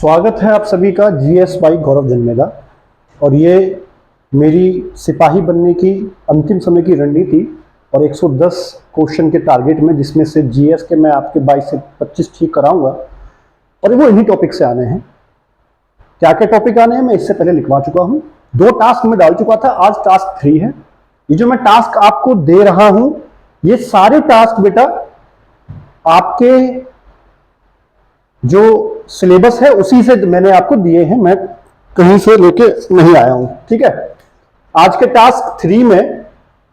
स्वागत है आप सभी का जीएस बाई गौरव जन्मेदा। और ये मेरी सिपाही बनने की अंतिम समय की रणनीति और 110 क्वेश्चन के टारगेट में, जिसमें से जीएस के मैं आपके 22 से 25 ठीक कराऊंगा और वो इन्हीं टॉपिक से आने हैं। क्या क्या टॉपिक आने हैं मैं इससे पहले लिखवा चुका हूं, 2 टास्क में डाल चुका था, आज टास्क 3 है। ये जो मैं टास्क आपको दे रहा हूं, ये सारे टास्क बेटा आपके जो सिलेबस है उसी से मैंने आपको दिए हैं, मैं कहीं से लेके नहीं आया हूं। ठीक है, आज के टास्क 3 में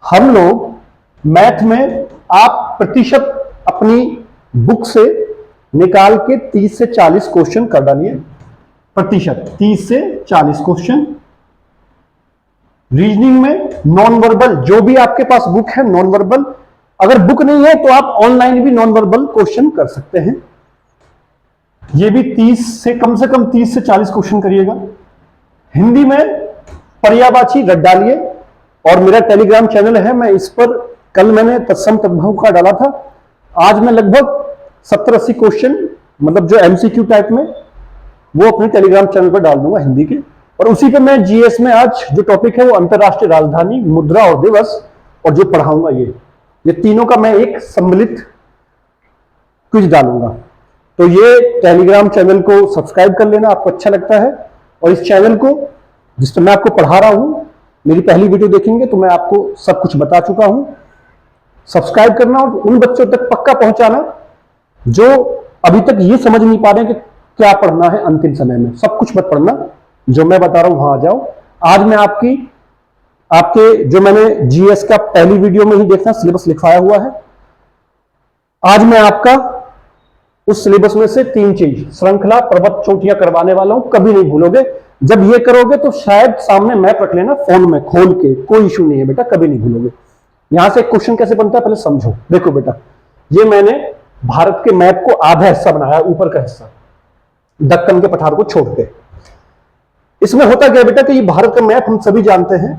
हम लोग मैथ में आप प्रतिशत अपनी बुक से निकाल के 30 से 40 क्वेश्चन कर डालिए। प्रतिशत 30 से 40 क्वेश्चन। रीजनिंग में नॉन वर्बल, जो भी आपके पास बुक है नॉन वर्बल, अगर बुक नहीं है तो आप ऑनलाइन भी नॉन वर्बल क्वेश्चन कर सकते हैं। ये भी 30 से कम 30 से 40 क्वेश्चन करिएगा। हिंदी में पर्यायवाची रट डालिए। और मेरा टेलीग्राम चैनल है, मैं इस पर कल मैंने तत्सम तद्भव का डाला था, आज मैं लगभग 70-80 क्वेश्चन मतलब जो एमसीक्यू टाइप में वो अपने टेलीग्राम चैनल पर डाल दूंगा हिंदी के। और उसी पे मैं जीएस में आज जो टॉपिक है वो अंतरराष्ट्रीय राजधानी, मुद्रा और दिवस, और जो पढ़ाऊंगा ये तीनों का मैं एक सम्मिलित क्विज डालूंगा। तो ये टेलीग्राम चैनल को सब्सक्राइब कर लेना, आपको अच्छा लगता है। और इस चैनल को जिस पर मैं आपको पढ़ा रहा हूं, मेरी पहली वीडियो देखेंगे तो मैं आपको सब कुछ बता चुका हूं। सब्सक्राइब करना और उन बच्चों तक पक्का पहुंचाना जो अभी तक ये समझ नहीं पा रहे हैं कि क्या पढ़ना है अंतिम समय में। सब कुछ मत पढ़ना, जो मैं बता रहा हूं वहां आ जाओ। आज मैं आपके जो मैंने जीएस का पहली वीडियो में ही देखना सिलेबस लिखवाया हुआ है, आज मैं आपका उस सिलेबस में से 3 चीज श्रृंखला पर्वत चोटियां करवाने वाला हूं, कभी नहीं भूलोगे। जब ये करोगे तो शायद सामने मैप रख लेना फोन में खोल के, कोई इशू नहीं है बेटा, कभी नहीं भूलोगे। यहां से क्वेश्चन कैसे बनता है पहले समझो। देखो बेटा, ये मैंने भारत के मैप को आधा हिस्सा बनाया, ऊपर का हिस्सा दक्कन के पठार को छोड़ के। इसमें होता क्या बेटा कि ये भारत का मैप हम सभी जानते हैं।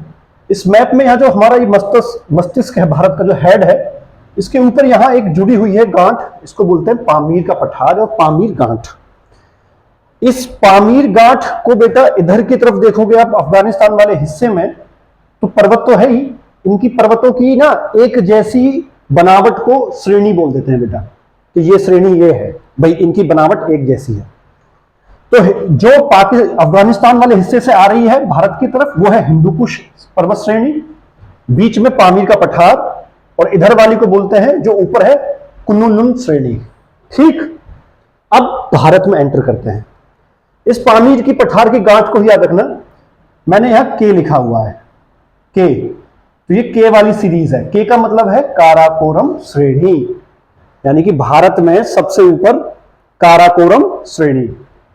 इस मैप में यहां जो हमारा ये मस्तिष्क है, भारत का जो हेड है, इसके ऊपर यहां एक जुड़ी हुई है गांठ, इसको बोलते हैं पामीर का पठार और पामीर गांठ। इस पामीर गांठ को बेटा इधर की तरफ देखोगे आप अफगानिस्तान वाले हिस्से में, तो पर्वत तो है ही, इनकी पर्वतों की ना एक जैसी बनावट को श्रेणी बोल देते हैं बेटा, कि ये श्रेणी ये है भाई, इनकी बनावट एक जैसी है। तो जो अफगानिस्तान वाले हिस्से से आ रही है भारत की तरफ, वो है हिंदुकुश पर्वत श्रेणी, बीच में पामीर का पठार, और इधर वाली को बोलते हैं जो ऊपर है कुनलुन श्रेणी। ठीक, अब भारत में एंटर करते हैं। इस पामीर की पठार की गांठ को ही याद रखना, मैंने यहां के लिखा हुआ है, के, तो ये के वाली सीरीज है। के का मतलब है काराकोरम श्रेणी, यानी कि भारत में सबसे ऊपर काराकोरम श्रेणी,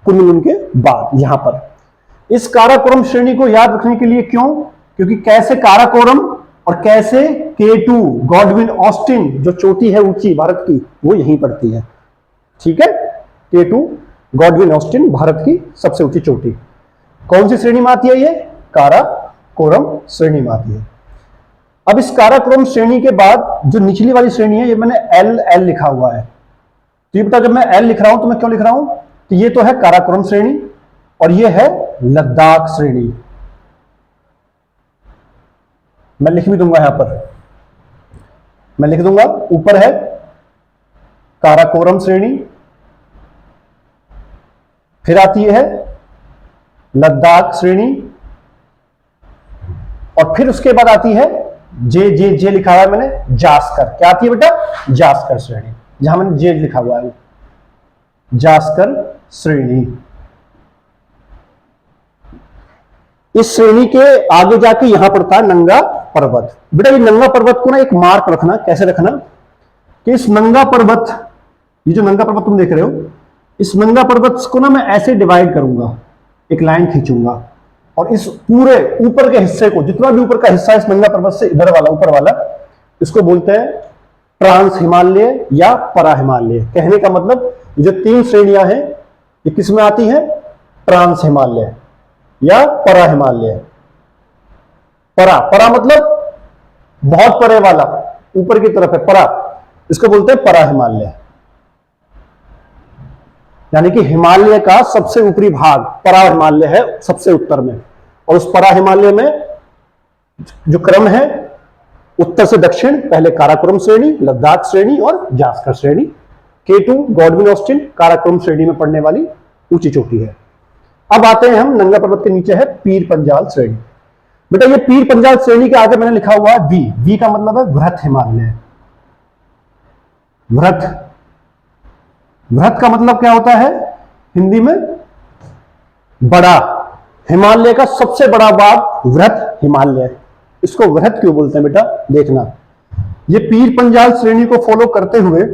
कुनलुन के बाद यहां पर। इस काराकोरम श्रेणी को याद रखने के लिए क्यों, क्योंकि कैसे काराकोरम और कैसे K2 गॉडविन ऑस्टिन जो चोटी है ऊंची भारत की, वो यहीं पड़ती है। ठीक है, K2 गॉडविन ऑस्टिन भारत की सबसे ऊंची चोटी कौन सी श्रेणी में आती है, ये काराकोरम श्रेणी में आती है। अब इस काराकोरम श्रेणी के बाद जो निचली वाली श्रेणी है, ये मैंने एल लिखा हुआ है। तो ये बता, जब मैं एल लिख रहा हूं तो मैं क्यों लिख रहा हूं, तो ये तो है काराकोरम श्रेणी और ये है लद्दाख श्रेणी। मैं लिख भी दूंगा, यहां पर मैं लिख दूंगा, ऊपर है काराकोरम श्रेणी, फिर आती है लद्दाख श्रेणी, और फिर उसके बाद आती है जे लिखा हुआ है मैंने, जास्कर। क्या आती है बेटा, जास्कर श्रेणी, जहां मैंने जे लिखा हुआ है, जास्कर श्रेणी। इस श्रेणी के आगे जाके यहां पड़ता है नंगा पर्वत। बेटा ये नंगा पर्वत को ना एक मार्क रखना, कैसे रखना कि इस नंगा पर्वत, ये जो नंगा पर्वत तुम देख रहे हो, इस नंगा पर्वत को ना मैं ऐसे डिवाइड करूंगा, एक लाइन खींचूंगा, और इस पूरे ऊपर के हिस्से को, जितना भी ऊपर का हिस्सा इस नंगा पर्वत से इधर वाला ऊपर वाला, इसको बोलते हैं ट्रांस हिमालय या परा हिमालय। कहने का मतलब ये जो 3 श्रेणियां हैं ये किस में आती हैं, ट्रांस हिमालय या परा हिमालय। परा मतलब बहुत परे वाला, ऊपर की तरफ है परा, इसको बोलते हैं परा हिमालय। यानी कि हिमालय का सबसे ऊपरी भाग परा हिमालय है सबसे उत्तर में, और उस परा हिमालय में जो क्रम है उत्तर से दक्षिण, पहले काराकोरम श्रेणी, लद्दाख श्रेणी और जास्कर श्रेणी। K2 गॉडविन ऑस्टिन काराकोरम श्रेणी में पड़ने वाली ऊंची चोटी है। अब आते हैं हम नंगा पर्वत के नीचे है पीर पंजाल श्रेणी। बेटा ये पीर पंजाल श्रेणी के आगे मैंने लिखा हुआ है वी। वी का मतलब है वृहत हिमालय। वृहत, वृहत का मतलब क्या होता है हिंदी में? बड़ा। हिमालय का सबसे बड़ा भाग वृहत हिमालय, इसको वृहत क्यों बोलते हैं बेटा? देखना, ये पीर पंजाल श्रेणी को फॉलो करते हुए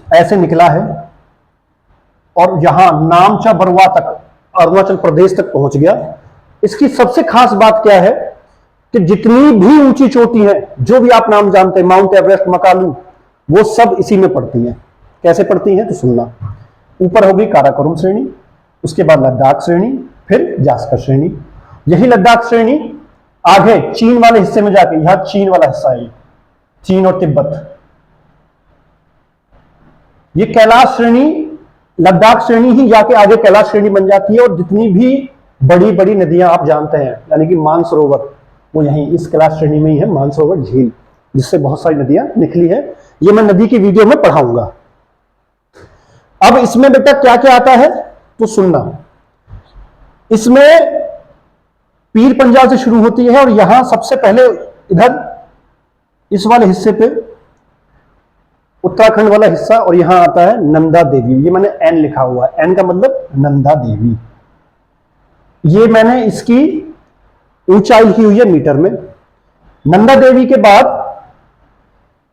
ऐसे निकला है और यहां नामचा बरवा तक, अरुणाचल प्रदेश तक पहुंच गया। इसकी सबसे खास बात क्या है कि जितनी भी ऊंची चोटी है, जो भी आप नाम जानते हैं, माउंट एवरेस्ट, मकालू, वो सब इसी में पड़ती हैं। कैसे पड़ती हैं तो सुनना। ऊपर होगी काराकोरम श्रेणी, उसके बाद लद्दाख श्रेणी, फिर जास्कर श्रेणी। यही लद्दाख श्रेणी आगे चीन वाले हिस्से में जाके, यहां चीन वाला हिस्सा है, चीन और तिब्बत, ये कैलाश श्रेणी, लद्दाख श्रेणी ही जाके आगे कैलाश श्रेणी बन जाती है। और जितनी भी बड़ी बड़ी नदियां आप जानते हैं, यानी कि मानसरोवर, वो यहीं इस कैलाश श्रेणी में ही है। मानसरोवर झील, जिससे बहुत सारी नदियां निकली है, ये मैं नदी की वीडियो में पढ़ाऊंगा। अब इसमें बेटा क्या क्या आता है तो सुनना। इसमें पीर पंजाल से शुरू होती है और यहां सबसे पहले इधर इस वाले हिस्से पे उत्तराखंड वाला हिस्सा, और यहां आता है नंदा देवी। ये मैंने एन लिखा हुआ है, एन का मतलब नंदा देवी। ये मैंने इसकी ऊंचाई लिखी हुई है मीटर में। नंदा देवी के बाद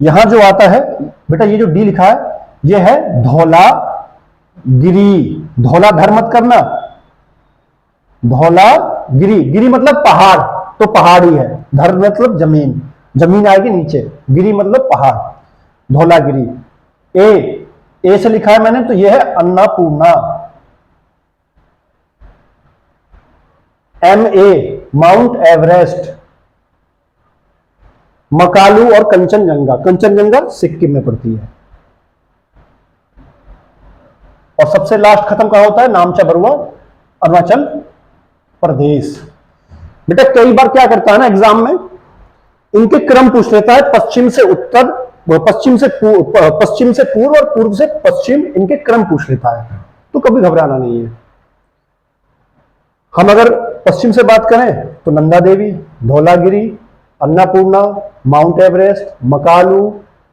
यहां जो आता है बेटा, ये जो डी लिखा है, ये है धौला गिरी। धौला धर मत करना, धौला गिरी। गिरी मतलब पहाड़, तो पहाड़ी है। धर मतलब जमीन, जमीन आएगी नीचे, गिरी मतलब पहाड़, धौलागिरी। ए से लिखा है मैंने, तो यह है Annapurna. MA mount Everest. Makalu और कंचनजंगा, कंचनजंगा सिक्किम में पड़ती है। और सबसे लास्ट खत्म कहां होता है? नामचा बरुआ, अरुणाचल प्रदेश। बेटा कई बार क्या करता है ना एग्जाम में, इनके क्रम पूछ लेता है, पश्चिम से उत्तर, पश्चिम से पूर्व और पूर्व से पश्चिम, इनके क्रम पूछ लेता है। तो कभी घबराना नहीं है। हम अगर पश्चिम से बात करें तो नंदा देवी, धौलागिरी, अन्नपूर्णा, माउंट एवरेस्ट, मकालू,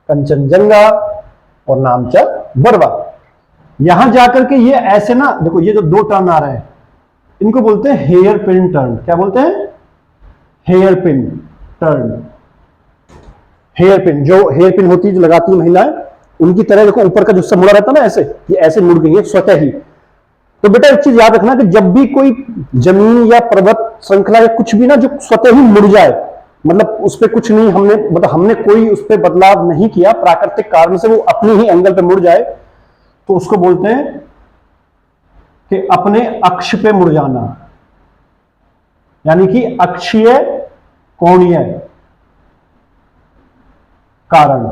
कंचनजंगा और नामचा बरवा। यहां जाकर के ये ऐसे ना, देखो ये जो दो टर्न आ रहे हैं, इनको बोलते हैं हेयर पिन टर्न। क्या बोलते हैं? Hairpin turn. Hairpin, जो हेयर पिन होती है जो लगाती है महिलाएं, उनकी तरह देखो ऊपर का जो हिस्सा मुड़ा रहता है ना, ऐसे ये ऐसे मुड़ गई है स्वतः ही। तो बेटा एक चीज याद रखना कि जब भी कोई जमीन या पर्वत श्रृंखला या कुछ भी ना जो स्वतः ही मुड़ जाए, मतलब उस पर कुछ नहीं हमने, मतलब हमने कोई उस पर बदलाव नहीं किया, प्राकृतिक कारण से वो अपने ही एंगल पे मुड़ जाए, तो उसको बोलते हैं कि अपने अक्ष पे मुड़ जाना, यानी कि अक्षीय कोणीय कारण।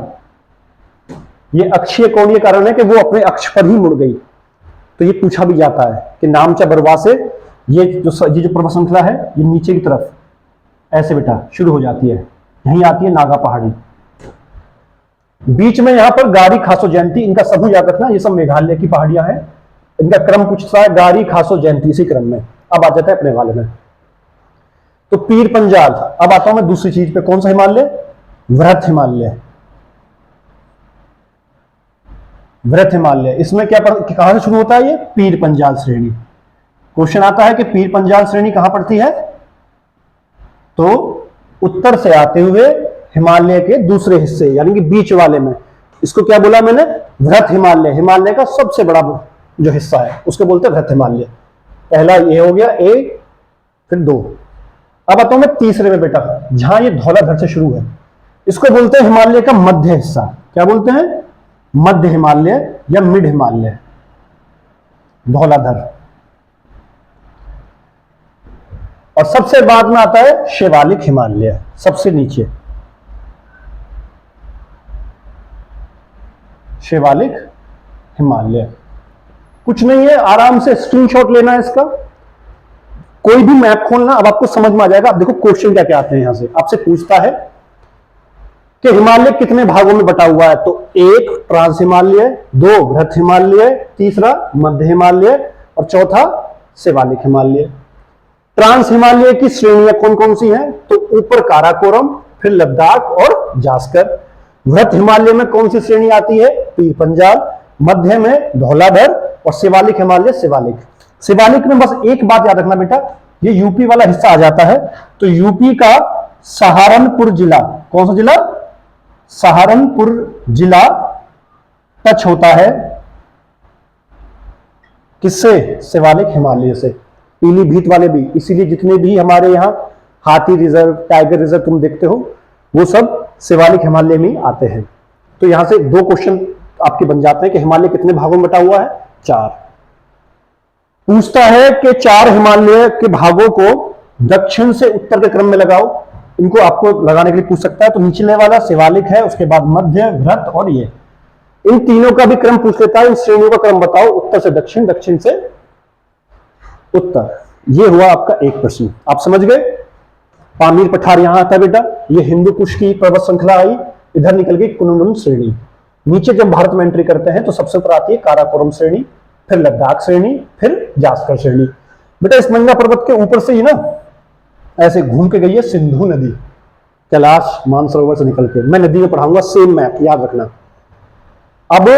ये अक्षीय कोणीय कारण है कि वो अपने अक्ष पर ही मुड़ गई। तो ये पूछा भी जाता है कि नामचा बरवा से ये जो पर्वत श्रृंखला है, ये नीचे की तरफ ऐसे बेटा शुरू हो जाती है, यहीं आती है नागा पहाड़ी, बीच में यहां पर गारी खासो जयंती। इनका समूह याद रखना, ये सब मेघालय की पहाड़ियां हैं। इनका क्रम पूछता है गारी खासो जयंती, इसी क्रम में। अब आ जाता है अपने वाले में, तो पीर पंजाल। अब आता हूं मैं दूसरी चीज पे, कौन सा हिमालय? वृहत हिमालय। वृहत हिमालय, इसमें क्या कहां से शुरू होता है? ये पीर पंजाल श्रेणी। क्वेश्चन आता है कि पीर पंजाल श्रेणी कहां पड़ती है, तो उत्तर से आते हुए हिमालय के दूसरे हिस्से, यानी कि बीच वाले में। इसको क्या बोला मैंने? वृहत हिमालय। हिमालय का सबसे बड़ा जो हिस्सा है उसको बोलते हैं वृहत हिमालय। पहला ये हो गया ए, फिर 2। अब आता हूं मैं तीसरे में बेटा, जहां ये धौलाधर से शुरू है, इसको बोलते हैं हिमालय का मध्य हिस्सा। क्या बोलते हैं? मध्य हिमालय या मिड हिमालय, धौलाधर। और सबसे बाद में आता है शिवालिक हिमालय, सबसे नीचे शिवालिक हिमालय। कुछ नहीं है, आराम से स्क्रीनशॉट लेना है इसका, कोई भी मैप खोलना, अब आपको समझ में आ जाएगा। अब देखो क्वेश्चन क्या क्या आते हैं। यहां से आपसे पूछता है कि हिमालय कितने भागों में बटा हुआ है, तो एक ट्रांस हिमालय, दो बृहत हिमालय, तीसरा मध्य हिमालय और चौथा शिवालिक हिमालय। ट्रांस हिमालय की श्रेणियां कौन कौन सी हैं, तो ऊपर काराकोरम, फिर लद्दाख और जास्कर। बृहत हिमालय में कौन सी श्रेणी आती है, पीर पंजाल, मध्य में धौलाधर और शिवालिक हिमालय शिवालिक। शिवालिक में बस एक बात याद रखना बेटा, ये यूपी वाला हिस्सा आ जाता है, तो यूपी का सहारनपुर जिला, कौन सा जिला, सहारनपुर जिला टच होता है किससे, शिवालिक हिमालय से। पीलीभीत वाले भी, इसीलिए जितने भी हमारे यहाँ हाथी रिजर्व, टाइगर रिजर्व तुम देखते हो, वो सब शिवालिक हिमालय में आते हैं। तो यहां से दो क्वेश्चन आपके बन जाते हैं कि हिमालय कितने भागों में बटा हुआ है, 4। पूछता है कि 4 हिमालय के भागों को दक्षिण से उत्तर के क्रम में लगाओ। इनको आपको लगाने के लिए पूछ सकता है, तो निचले वाला शिवालिक है, उसके बाद मध्य, बृहत और ये, इन तीनों का भी क्रम पूछ लेता है। इन श्रेणियों का क्रम बताओ, उत्तर से दक्षिण, दक्षिण से उत्तर। ये हुआ आपका एक प्रश्न, आप समझ गए। पामीर पठार यहां आता है बेटा, ये हिंदू कुश की पर्वत श्रृंखला आई, इधर निकल गई कुनलुन श्रेणी। नीचे जब भारत में एंट्री करते हैं तो सबसे ऊपर आती है काराकोरम श्रेणी, फिर लद्दाख श्रेणी, फिर जास्कर श्रेणी। बेटा इस नंगा पर्वत के ऊपर से ही ना ऐसे घूम के गई है सिंधु नदी, कैलाश मानसरोवर से निकल के। मैं नदी में पढ़ाऊंगा, सेम मैप याद रखना। अब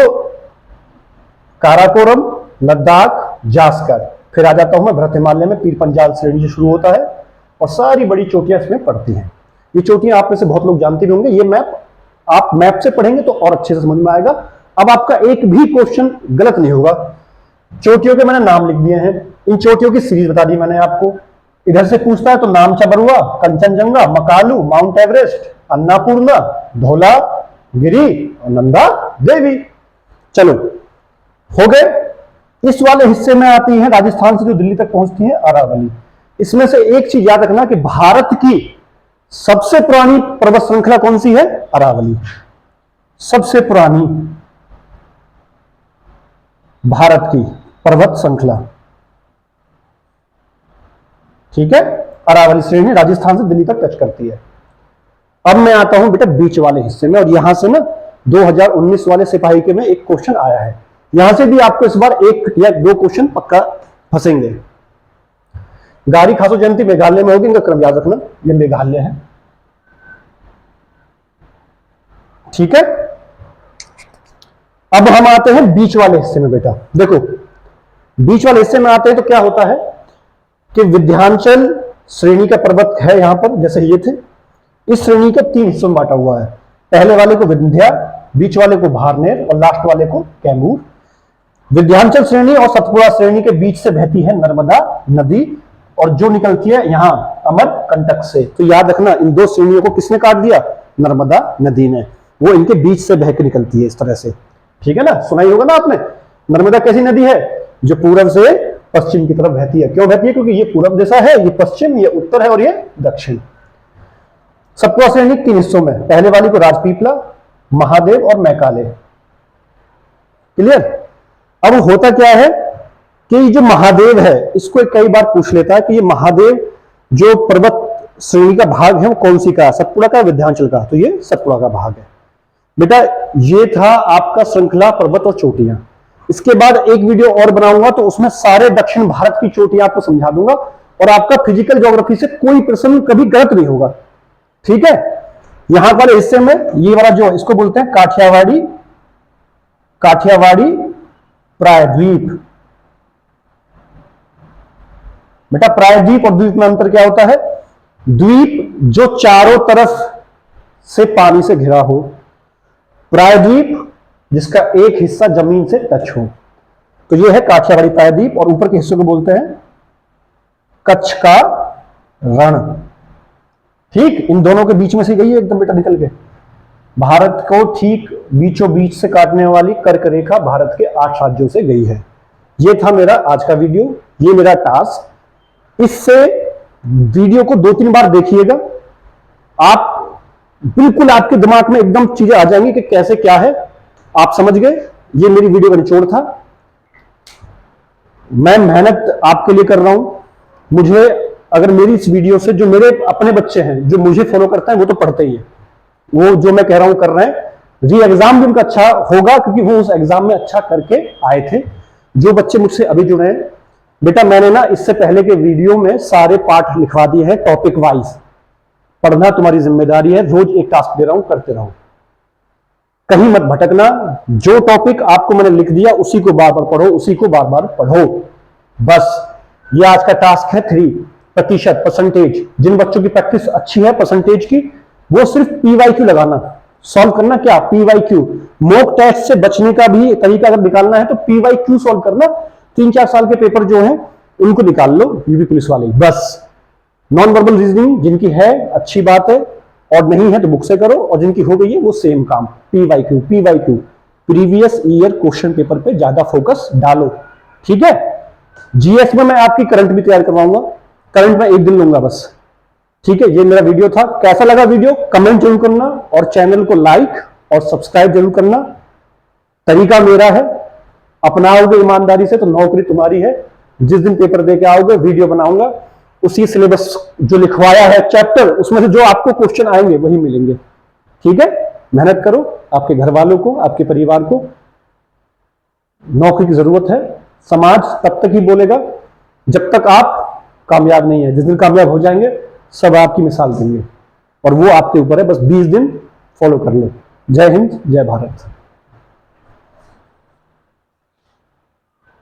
काराकोरम, लद्दाख, जास्कर, फिर आ जाता हूं मैं बृहत हिमालय में, पीर पंजाल श्रेणी से शुरू होता है और सारी बड़ी चोटियां इसमें पड़ती हैं। ये चोटियां आप में से बहुत लोग जानते भी होंगे, ये मैप आप मैप से पढ़ेंगे तो और अच्छे से समझ में आएगा। अब आपका एक भी क्वेश्चन गलत नहीं होगा। चोटियों के मैंने नाम लिख दिए हैं, इन चोटियों की सीरीज बता दी मैंने आपको। इधर से पूछता है तो नाम चबरुआ, कंचनजंगा, मकालू, माउंट एवरेस्ट, अन्नापूर्णा, धौलागिरी और नंदा देवी। चलो हो गए। इस वाले हिस्से में आती है राजस्थान से जो दिल्ली तक पहुंचती है अरावली। इसमें से एक चीज याद रखना कि भारत की सबसे पुरानी पर्वत श्रृंखला कौन सी है, अरावली। सबसे पुरानी भारत की पर्वत श्रृंखला, ठीक है, अरावली श्रेणी राजस्थान से दिल्ली तक टच करती है। अब मैं आता हूं बेटा बीच वाले हिस्से में, और यहां से ना 2019 वाले सिपाही के में एक क्वेश्चन आया है। यहां से भी आपको इस बार एक या दो क्वेश्चन पक्का फंसेंगे। गारी खासो जयंती मेघालय में होगी, इनका क्रम याद रखना, ये मेघालय है, ठीक है। अब हम आते हैं बीच वाले हिस्से में बेटा। देखो बीच वाले हिस्से में आते हैं तो क्या होता है कि विंध्याचल श्रेणी का पर्वत है यहां पर, जैसे ये थे। इस श्रेणी का 3 हिस्सों में बांटा हुआ है। पहले वाले को विंध्या, बीच वाले को भारनेर और लास्ट वाले को कैमूर। विंध्याचल श्रेणी और सतपुड़ा श्रेणी के बीच से बहती है नर्मदा नदी, और जो निकलती है यहां अमरकंटक से। तो याद रखना इन दो श्रेणियों को किसने काट दिया, नर्मदा नदी ने। वो इनके बीच से बह के निकलती है इस तरह से, ठीक है ना। सुना ही होगा ना आपने, नर्मदा कैसी नदी है, जो पूरब से पश्चिम की तरफ बहती है। क्यों बहती है, क्योंकि ये पूरब दिशा है, ये पश्चिम, ये उत्तर है और ये दक्षिण। सतपुड़ा श्रेणी 3 हिस्सों में, पहले वाली को राजपीपला, महादेव और मैकाले। क्लियर। अब होता क्या है कि जो महादेव है, इसको कई बार पूछ लेता है कि ये महादेव जो पर्वत श्रेणी का भाग है वो कौन सी का, सतपुड़ा का, विंध्याचल का। तो ये सतपुड़ा का भाग है बेटा। ये था आपका श्रृंखला पर्वत और चोटियां। इसके बाद एक वीडियो और बनाऊंगा तो उसमें सारे दक्षिण भारत की चोटियां आपको समझा दूंगा, और आपका फिजिकल ज्योग्राफी से कोई प्रश्न कभी गलत नहीं होगा, ठीक है। यहां वाले हिस्से में ये वाला जो इसको बोलते हैं काठियावाड़ी, काठियावाड़ी प्रायद्वीप। बेटा प्रायद्वीप और द्वीप में अंतर क्या होता है, द्वीप जो चारों तरफ से पानी से घिरा हो, प्रायद्वीप जिसका एक हिस्सा जमीन से टच हो। तो ये है काठियावाड़ी प्रायद्वीप, और ऊपर के हिस्से को बोलते हैं कच्छ का रण। ठीक, इन दोनों के बीच में से गई है एकदम बेटा निकल के। भारत को ठीक बीचों बीच से काटने वाली कर्क रेखा भारत के 8 राज्यों से गई है। ये था मेरा आज का वीडियो, ये मेरा टास्क। इससे वीडियो को 2-3 बार देखिएगा, आप बिल्कुल आपके दिमाग में एकदम चीजें आ जाएंगी कि कैसे क्या है, आप समझ गए। ये मेरी वीडियो का निचोड़ था। मैं मेहनत आपके लिए कर रहा हूं। मुझे अगर मेरी इस वीडियो से जो मेरे अपने बच्चे हैं जो मुझे फॉलो करते हैं वो तो पढ़ते ही है, वो जो मैं कह रहा हूं कर रहे हैं, री एग्जाम भी उनका अच्छा होगा क्योंकि वो उस एग्जाम में अच्छा करके आए थे। जो बच्चे मुझसे अभी जुड़े हैं, बेटा मैंने ना इससे पहले के वीडियो में सारे पाठ लिखवा दिए हैं टॉपिक वाइज। पढ़ना तुम्हारी जिम्मेदारी है, रोज एक टास्क दे रहा हूं, करते रहो, कहीं मत भटकना। जो टॉपिक आपको मैंने लिख दिया उसी को बार बार पढ़ो, उसी को बार बार पढ़ो। बस ये आज का टास्क है 3% परसेंटेज। जिन बच्चों की प्रैक्टिस अच्छी है परसेंटेज की, वो सिर्फ PYQ लगाना, सॉल्व करना। क्या PYQ? मॉक टेस्ट से बचने का भी तरीका अगर निकालना है तो PYQ सॉल्व करना। 3-4 साल के पेपर जो हैं उनको निकाल लो, यूपी पुलिस वाले। बस नॉन वर्बल रीजनिंग जिनकी है अच्छी बात है, और नहीं है तो बुक से करो, और जिनकी हो गई है वो सेम काम PYQ previous year question paper पे ज्यादा फोकस डालो। ठीक है। GS में मैं आपकी करंट भी तैयार करवाऊंगा, करंट में 1 दिन लूंगा बस। ठीक है, ये मेरा वीडियो था। कैसा लगा वीडियो कमेंट जरूर करना, और चैनल को लाइक और सब्सक्राइब जरूर करना। तरीका मेरा है, अपनाओगे ईमानदारी से तो नौकरी तुम्हारी है। जिस दिन पेपर दे के आओगे वीडियो बनाऊंगा, उसी सिलेबस जो लिखवाया है चैप्टर, उसमें से जो आपको क्वेश्चन आएंगे वही मिलेंगे। ठीक है, मेहनत करो, आपके घर वालों को, आपके परिवार को नौकरी की जरूरत है। समाज तब तक ही बोलेगा जब तक आप कामयाब नहीं है। जिस दिन कामयाब हो जाएंगे सब आपकी मिसाल देंगे, और वो आपके ऊपर है। बस 20 दिन फॉलो कर लो। जय हिंद, जय भारत।